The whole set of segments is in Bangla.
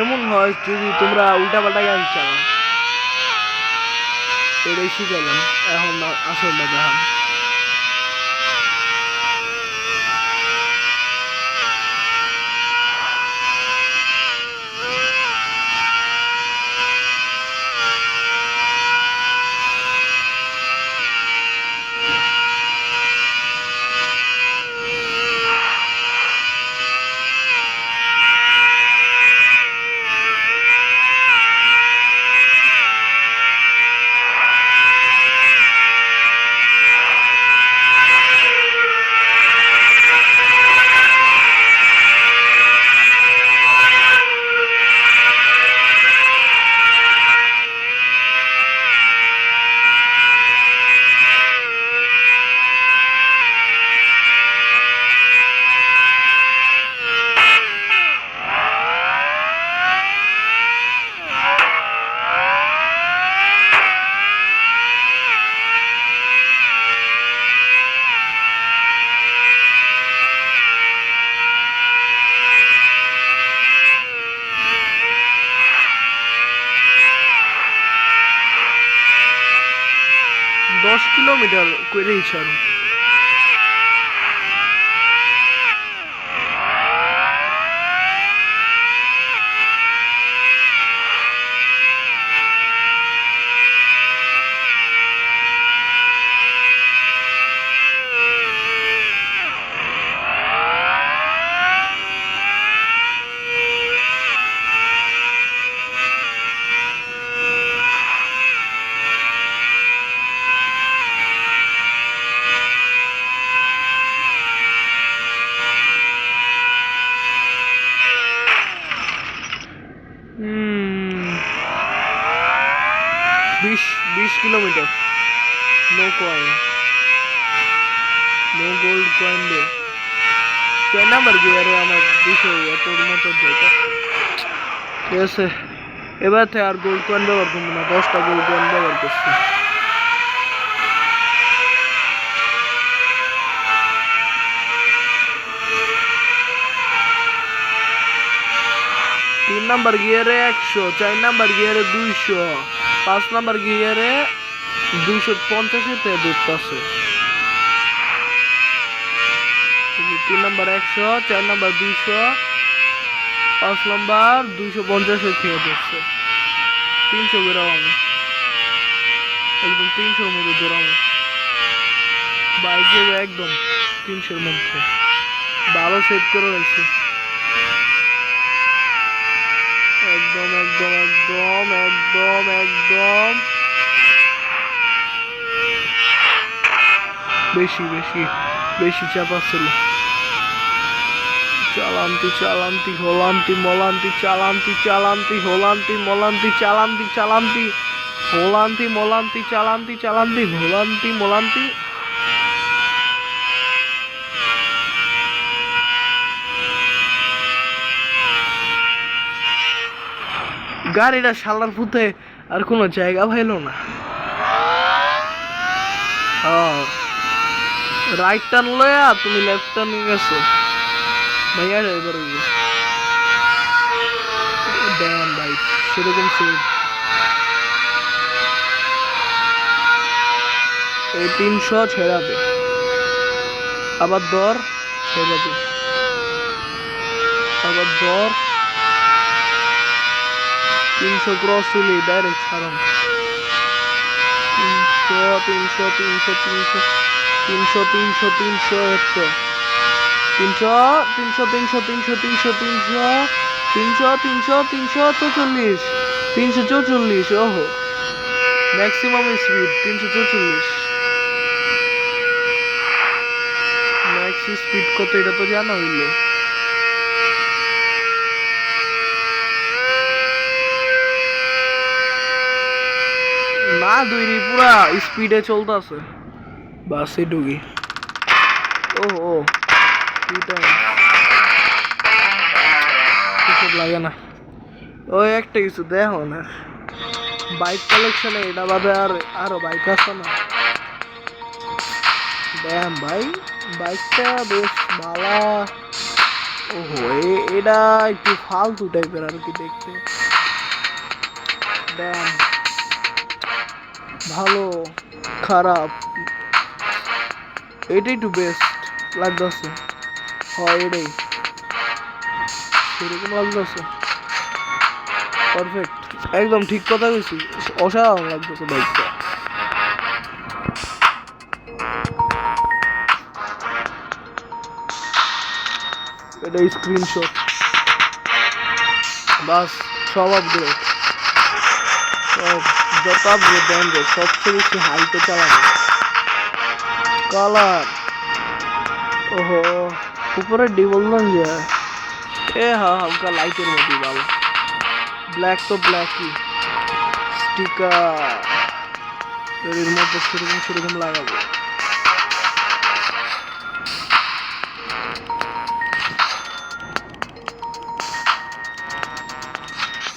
এমন হয় যদি তোমরা উল্টা পাল্টা গান চালাও, এটাই শিখালাম। এখন আসল দেখাম। কিলোমিটার করেই ছাড়ো। বিশ kilometre. No coin, no gold coin দে। 4 নাম্বার গিয়ারে আমার 200 এতর মতো যেটা। ঠিক আছে, এবার থেকে আর গোল্ড কয়েন ব্যবহার করবো না। 10টা গোল্ড কয়েন ব্যবহার করছি। তিন নাম্বার গিয়ারে 100, 4 নাম্বার গিয়ারে 200, 5 নাম্বার গিয়ারে 250-তে ধরতেছে। 3 নাম্বার 100, 4 নাম্বার 200, 5 নাম্বার 250-এ খেয়ে ধরছে। 300 বেরাও আমি একদম 300-র মধ্যে ধরাবো। বাইকে একদম 300-র মধ্যে ভালো সেট করে রয়েছে। একদম একদম একদম একদম একদম বেশি বেশি বেশি চাপা ছিল। চালান্তি চালান্তি হোলান্তি মলান্তি চালান্তি চালান্তি হোলান্তি মলান্তি চালান্তি চালান্তি হোলান্তি মলান্তি চালান্তি চালান্তি হোলান্তি মলান্তি। গাড়িটা শালার ফুতে আর কোনো জায়গা পাইল না। রাইট টার্ন লয়া তুমি লেফট টার্ন গেছো ভাইয়া। এবারে ড্যাম ভাই সেরকম সেম। এই 300 ছেড়াবে, আবার দর ছেড়াবে, আবার দর 300 ক্রস হলে ডাইরেক্ট ছাড়াম। তিনশো তিনশো তিনশো তিনশো তিনশো তিনশো তিনশো একশো তিনশো তিনশো তিনশো তিনশো তিনশো তিনশো তিনশো তিনশো তিনশো চৌচল্লিশ 344 ওহো ম্যাক্সিমাম স্পিড 344 ম্যাক্স স্পিড কত এটা তো জানা হইলো না দুইরি পুরা স্পিডে চলতেছে বাসে ঢুকি ওহো কিছু লাগে না ওই একটা কিছু দেখো না বাইক কালেকশনে এটা বাদে আরো বাইক আছে না ড্যাম ভাই বাইকটা বেশ ভালো ওহো এটা একটু ফালতু টাইপের আর কি দেখতে ড্যাম ভালো খারাপ এটাই একটু বেস্ট লাগতেছে হয় এটাই সেরকম লাগতেছে পারফেক্ট একদম ঠিক কথা কইছি অসাধারণ লাগতেছে বাইকটা এটা স্ক্রিনশট বাস সব আপগ্রেড সব যত আপগ্রেড দেন সবচেয়ে বেশি হাইতে চালানো কালার ওহো উপরে ডিবলন যায় এ হ্যাঁ হালকা লাইটের মধ্যে ভালো ব্ল্যাক তো ব্ল্যাকই স্টিকার এর মধ্যে সেরকম লাগাবো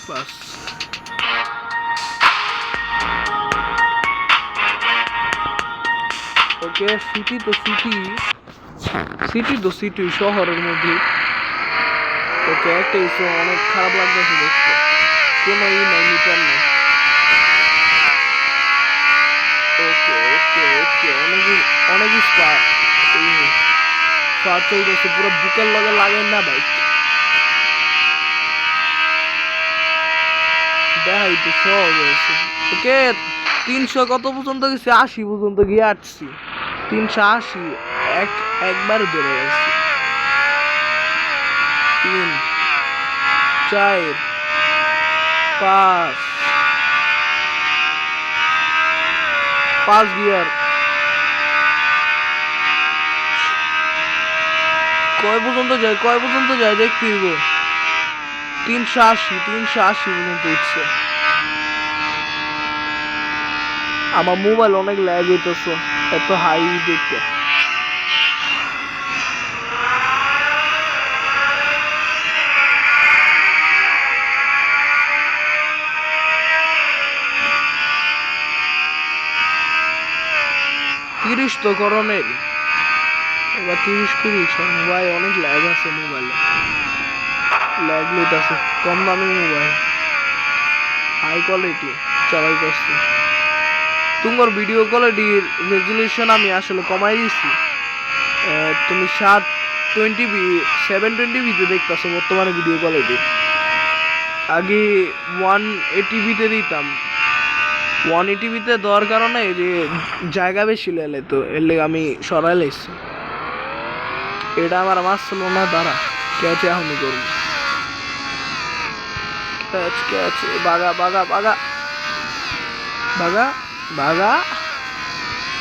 বাস ওকে সিটি তো সিটি শহরের মধ্যে ওকে একটা ইস্যু অনেক খারাপ লাগতেছে দেখতে কোনো নাই মিটার নেই ওকে ওকে ওকে অনেক স্পার চলতেছে পুরো বুকের লগে লাগে না বাইক দেখাই তো সহজ হয়েছে ওকে 300 কত পর্যন্ত গেছে 80 পর্যন্ত গিয়ে আসছি 380 একবার বেড়ে গেছে 3 4 5 গিয়ার কয় পর্যন্ত যায় দেখতে দিব 380 পর্যন্ত উঠছে আমার মোবাইল অনেক ল্যাগ হইতেছে এত হাই দেখতে 30 তো করণের এবার 30 করি মোবাইল অনেক ল্যাগ আছে মোবাইলে ল্যাগ লইতাছে কম দামি মোবাইল হাই কোয়ালিটি চালাই করছি তোমার ভিডিও কোয়ালিটির রেজুলেশন আমি আসলে কমাই দিয়েছি তুমি 720p দেখতেছো বর্তমানে ভিডিও কোয়ালিটি আগে 180p দিতাম 180p দেওয়ার কারণে যে জায়গা বেশি লেলে তো এর লেগে আমি সরাই লাইছি এটা আমার ছিল না দাঁড়া ক্যাচে এখনই করবো ক্যাচ বাগা বাগা বাগা বাগা বাগা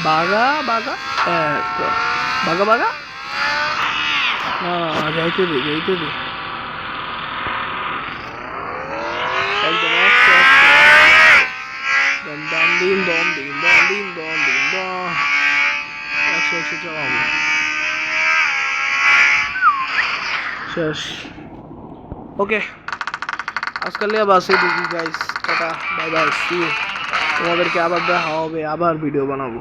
বাগা বাগা বাগা বাগা না যাইতে দে একদম একশো চালাবো শেষ ওকে আজকাল বাসে দেখি guys tata bye bye see you তোমাদেরকে আবার দেখা হবে আবার ভিডিও বানাবো